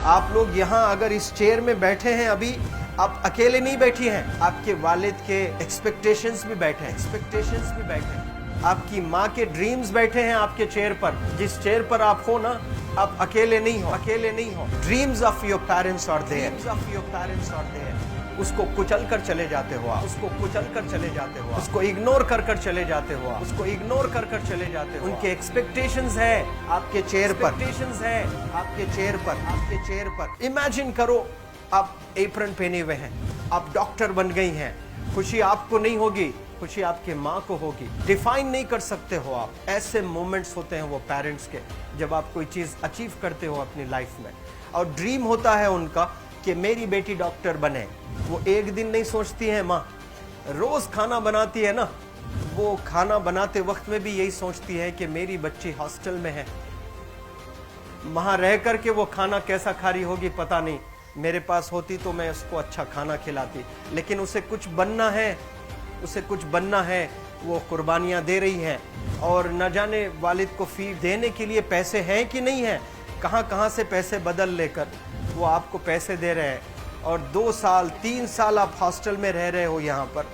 आप लोग यहाँ अगर इस चेयर में बैठे हैं अभी, आप अकेले नहीं बैठी हैं, आपके वालिद के एक्सपेक्टेशंस भी बैठे हैं, आपकी माँ के ड्रीम्स बैठे हैं आपके चेयर पर। जिस चेयर पर आप हो ना, आप अकेले नहीं हो। Dreams of your parents are there. उसको कुचल कर चले जाते हो आप, उसको इग्नोर कर चले जाते हो आप, उनके एक्सपेक्टेशंस है आपके चेयर पर। इमेजिन करो आप एप्रन पहने हुए हैं, आप डॉक्टर बन गई हैं। खुशी आपको नहीं होगी, खुशी आपके माँ को होगी। डिफाइन नहीं कर सकते हो आप। ऐसे मोमेंट्स होते हैं वो पेरेंट्स के, जब आप कोई चीज अचीव करते हो अपनी लाइफ में, और ड्रीम होता है उनका कि मेरी बेटी डॉक्टर बने। वो एक दिन नहीं सोचती है माँ, रोज खाना बनाती है ना, वो खाना बनाते वक्त में भी यही सोचती है कि मेरी बच्ची हॉस्टल में है, वहां रह करके वो खाना कैसा खा रही होगी पता नहीं। मेरे पास होती तो मैं उसको अच्छा खाना खिलाती, लेकिन उसे कुछ बनना है, वो कुर्बानियां दे रही है। और न जाने वालिद को फी देने के लिए पैसे हैं कि नहीं है, कहां से पैसे बदल लेकर वो आपको पैसे दे रहे हैं। और 2 साल 3 साल आप हॉस्टल में रह रहे हो यहाँ पर।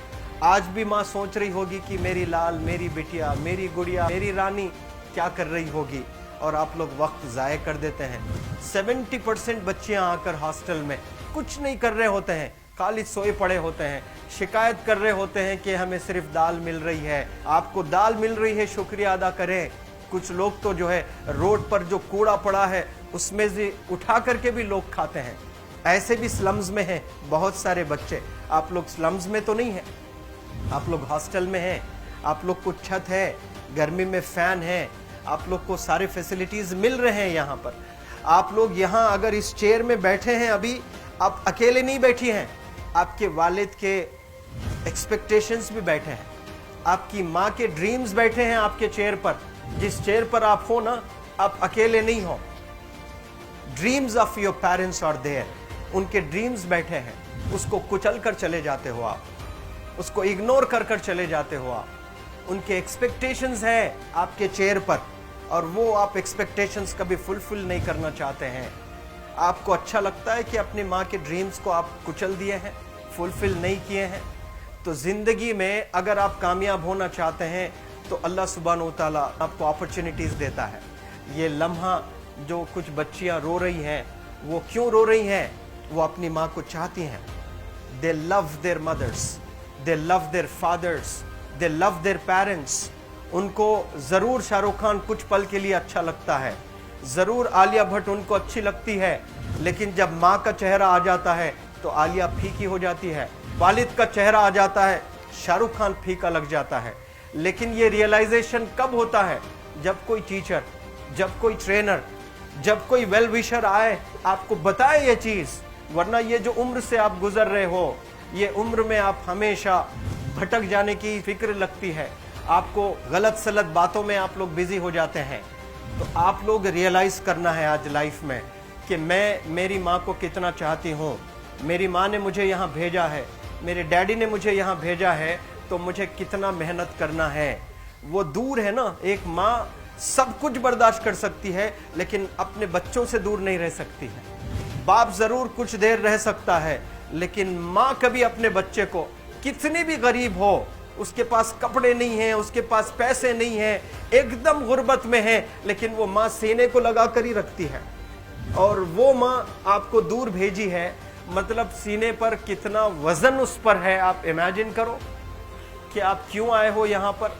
आज भी माँ सोच रही होगी कि मेरी लाल, मेरी बिटिया, मेरी गुड़िया, मेरी रानी क्या कर रही होगी, और आप लोग वक्त ज़ाय कर देते हैं। 70% बच्चियां आकर हॉस्टल में कुछ नहीं कर रहे होते हैं, खाली सोए पड़े होते हैं, शिकायत कर रहे होते हैं कि हमें सिर्फ दाल मिल रही है। आपको दाल मिल रही है, शुक्रिया अदा करें। कुछ लोग तो जो है रोड पर जो कूड़ा पड़ा है उसमें से उठा करके भी लोग खाते हैं। ऐसे भी स्लम्स में हैं बहुत सारे बच्चे। आप लोग स्लम्स में तो नहीं है, आप लोग हॉस्टल में हैं, आप लोग को छत है, गर्मी में फैन है, आप लोग को सारे फैसिलिटीज मिल रहे हैं यहाँ पर। आप लोग यहाँ अगर इस चेयर में बैठे हैं अभी, आप अकेले नहीं बैठी हैं, आपके वालिद के एक्सपेक्टेशंस भी बैठे हैं, आपकी माँ के ड्रीम्स बैठे हैं आपके चेयर पर। जिस चेयर पर आप हो ना, आप अकेले नहीं हो। Dreams of your parents are there. उनके ड्रीम्स बैठे हैं, उसको कुचल कर चले जाते हो आप, उसको इग्नोर कर चले जाते हो आप। उनके एक्सपेक्टेशंस है आपके चेयर पर, और वो आप एक्सपेक्टेशंस कभी फुलफिल नहीं करना चाहते हैं। आपको अच्छा लगता है कि अपनी माँ के ड्रीम्स को आप कुचल दिए हैं, फुलफिल नहीं किए हैं। तो जिंदगी में अगर आप कामयाब होना चाहते हैं तो अल्लाह सुब्हानहू तआला आपको अपॉर्चुनिटीज देता है। ये लम्हा जो कुछ बच्चियां रो रही हैं, वो क्यों रो रही हैं? वो अपनी माँ को चाहती हैं। They love their mothers, they love their fathers, they love their parents. उनको जरूर शाहरुख खान कुछ पल के लिए अच्छा लगता है, जरूर आलिया भट्ट उनको अच्छी लगती है, लेकिन जब माँ का चेहरा आ जाता है तो आलिया फीकी हो जाती है। वालिद का चेहरा आ जाता है, शाहरुख खान फीका लग जाता है। लेकिन ये रियलाइजेशन कब होता है? जब कोई टीचर, जब कोई ट्रेनर, जब कोई वेल विशर आए, आपको बताए ये चीज। वरना ये जो उम्र से आप गुजर रहे हो, ये उम्र में आप हमेशा भटक जाने की फिक्र लगती है, आपको गलत सलत बातों में आप लोग बिजी हो जाते हैं। तो आप लोग रियलाइज करना है आज लाइफ में कि मैं मेरी माँ को कितना चाहती हूँ। मेरी माँ ने मुझे यहाँ भेजा है, मेरे डैडी ने मुझे यहाँ भेजा है, तो मुझे कितना मेहनत करना है। वो दूर है ना, एक माँ सब कुछ बर्दाश्त कर सकती है, लेकिन अपने बच्चों से दूर नहीं रह सकती है। बाप जरूर कुछ देर रह सकता है, लेकिन माँ कभी अपने बच्चे को, कितनी भी गरीब हो, उसके पास कपड़े नहीं हैं, उसके पास पैसे नहीं हैं, एकदम गुर्बत में है, लेकिन वो माँ सीने को लगा कर ही रखती है। और वो माँ आपको दूर भेजी है, मतलब सीने पर कितना वजन उस पर है। आप इमेजिन करो कि आप क्यों आए हो यहाँ पर।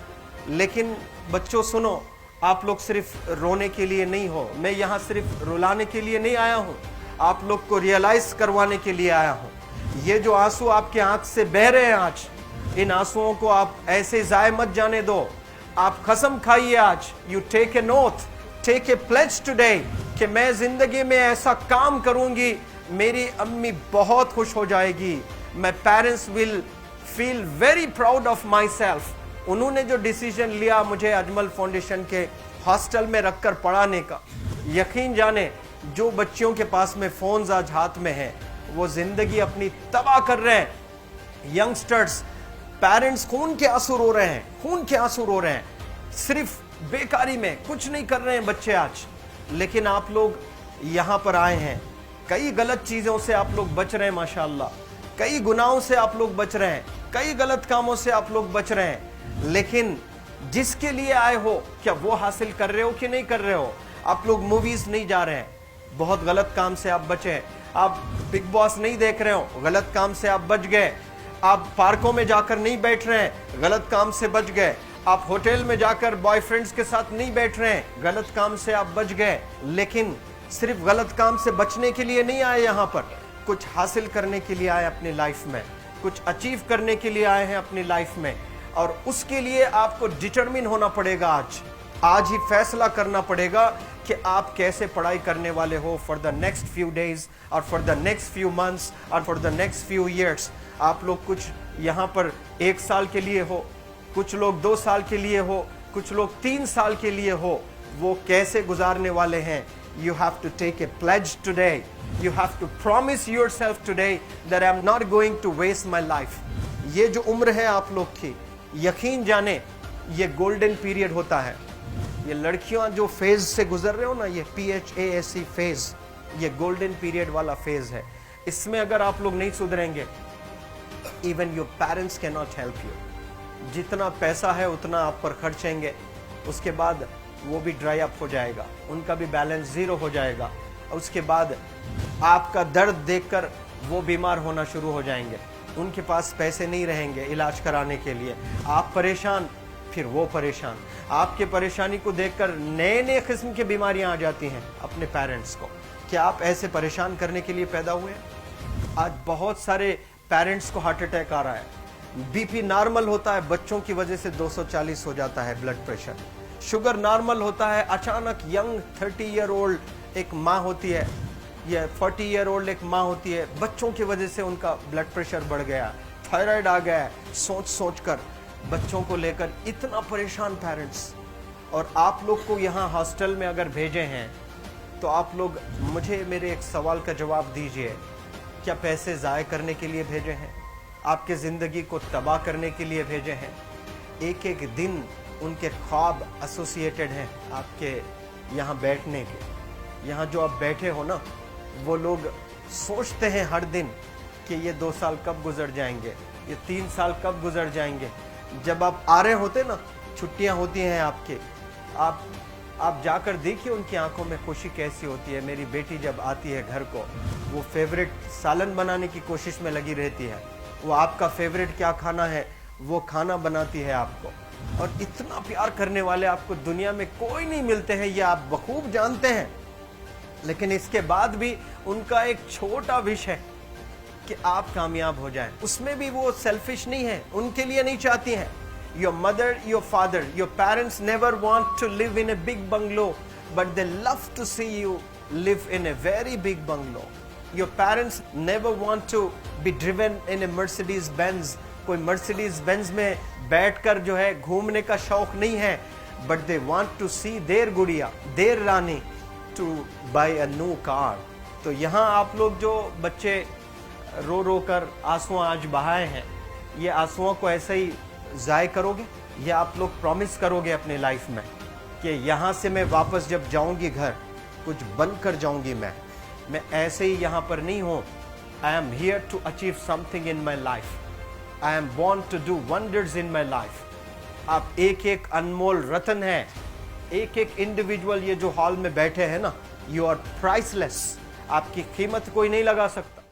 लेकिन बच्चों सुनो, आप लोग सिर्फ रोने के लिए नहीं हो, मैं यहाँ सिर्फ रुलाने के लिए नहीं आया हूँ, आप लोग को रियलाइज करवाने के लिए आया हूँ। ये जो आंसू आपके आंख से बह रहे हैं आज, इन आंसुओं को आप ऐसे जाए मत जाने दो। आप कसम खाइए आज, you take a note, take a pledge today, कि मैं जिंदगी में ऐसा काम करूंगी, मेरी अम्मी बहुत खुश हो जाएगी, my parents will feel very proud of my self. उन्होंने जो डिसीजन लिया मुझे अजमल फाउंडेशन के हॉस्टल में रखकर पढ़ाने का, यकीन जाने जो बच्चियों के पास में फोन्स आज हाथ में हैं, वो जिंदगी अपनी तबाह कर रहे हैं। यंगस्टर्स, पेरेंट्स खून के आंसू रो रहे हैं, खून के आंसू रो रहे हैं, सिर्फ बेकारी में कुछ नहीं कर रहे हैं बच्चे आज। लेकिन आप लोग यहाँ पर आए हैं, कई गलत चीजों से आप लोग बच रहे हैं माशाअल्लाह, कई गुनाहों से आप लोग बच रहे हैं, कई गलत कामों से आप लोग बच रहे हैं, लेकिन जिसके लिए आए हो क्या वो हासिल कर रहे हो कि नहीं कर रहे हो? आप लोग मूवीज नहीं जा रहे हैं, बहुत गलत काम से आप बचे। आप बिग बॉस नहीं देख रहे हो, गलत काम से आप बच गए। आप पार्कों में जाकर नहीं बैठ रहे हैं, गलत काम से बच गए। आप होटल में जाकर बॉयफ्रेंड्स के साथ नहीं बैठ रहे हैं, गलत काम से आप बच गए। लेकिन सिर्फ गलत काम से बचने के लिए नहीं आए, यहाँ पर कुछ हासिल करने के लिए आए अपनी लाइफ में, कुछ अचीव करने के लिए आए हैं अपनी लाइफ में। और उसके लिए आपको डिटरमिन होना पड़ेगा। आज ही फैसला करना पड़ेगा कि आप कैसे पढ़ाई करने वाले हो for the next few days और for the next few months और for the next few years. आप लोग कुछ यहाँ पर 1 साल के लिए हो, कुछ लोग 2 साल के लिए हो, कुछ लोग 3 साल के लिए हो, वो कैसे गुजारने वाले हैं? You have to take a pledge today. You have to promise yourself today that I'm not going to waste my life. ये जो उम्र है आप लोग की, यकीन जाने ये गोल्डन पीरियड होता है। ये लड़कियां जो फेज से गुजर रहे हो ना, ये PHASE फेज, ये गोल्डन पीरियड वाला फेज है। इसमें अगर आप लोग नहीं सुधरेंगे, even your parents can not help you. जितना पैसा है उतना आप पर खर्चेंगे, उसके बाद वो भी ड्राई अप हो जाएगा, उनका भी बैलेंस जीरो हो जाएगा। और उसके बाद आपका दर्द देखकर वो बीमार होना शुरू हो जाएंगे, उनके पास पैसे नहीं रहेंगे इलाज कराने के लिए। आप परेशान, फिर वो परेशान। आपके परेशानी को देखकर नए नए किस्म की बीमारियां आ जाती हैं अपने पेरेंट्स को। क्या आप ऐसे परेशान करने के लिए पैदा हुए? आज बहुत सारे पेरेंट्स को हार्ट अटैक आ रहा है। बीपी नॉर्मल होता है, बच्चों की वजह से 240 हो जाता है ब्लड प्रेशर। शुगर नॉर्मल होता है, अचानक यंग 30 ईयर ओल्ड एक माँ होती है या 40 ईयर ओल्ड एक माँ होती है, बच्चों की वजह से उनका ब्लड प्रेशर बढ़ गया, थायराइड आ गया। सोच सोच कर बच्चों को लेकर इतना परेशान पेरेंट्स। और आप लोग को यहाँ हॉस्टल में अगर भेजे हैं तो आप लोग मुझे मेरे एक सवाल का जवाब दीजिए, क्या पैसे ज़ाय करने के लिए भेजे हैं? आपके ज़िंदगी को तबाह करने के लिए भेजे हैं? एक एक दिन उनके ख्वाब एसोसिएटेड हैं आपके यहाँ बैठने के। यहाँ जो आप बैठे हो ना, वो लोग सोचते हैं हर दिन कि ये 2 साल कब गुजर जाएंगे, ये 3 साल कब गुजर जाएंगे। जब आप आ रहे होते ना, छुट्टियाँ होती हैं आपके, आप जाकर देखिए उनकी आंखों में खुशी कैसी होती है। मेरी बेटी जब आती है घर को, वो फेवरेट सालन बनाने की कोशिश में लगी रहती है। वो आपका फेवरेट क्या खाना है वो खाना बनाती है आपको। और इतना प्यार करने वाले आपको दुनिया में कोई नहीं मिलते हैं, ये आप बखूब जानते हैं। लेकिन इसके बाद भी उनका एक छोटा विश है कि आप कामयाब हो जाएं। उसमें भी वो सेल्फिश नहीं है, उनके लिए नहीं चाहती हैं। Your mother, your father, your parents never want to live in a big bungalow, but they love to see you live in a very big bungalow. Your parents never want to be driven in a Mercedes Benz. कोई Mercedes Benz में बैठकर जो है घूमने का शौक नहीं है, but they want to see their गुड़िया, their Rani to buy a new car. तो यहाँ आप लोग जो बच्चे रो रो कर आंसू आज बहाए हैं, ये आंसुओं को ऐसे ही ज़ाय करोगे? या आप लोग प्रॉमिस करोगे अपने लाइफ में कि यहाँ से मैं वापस जब जाऊँगी घर, कुछ बन कर जाऊँगी, मैं ऐसे ही यहाँ पर नहीं हूँ। I am here to achieve something in my life, I am born to do wonders in my life. आप एक एक अनमोल रत्न है, एक एक इंडिविजुअल ये जो हॉल में बैठे हैं ना, यू आर प्राइसलेस। आपकी कीमत कोई नहीं लगा सकता।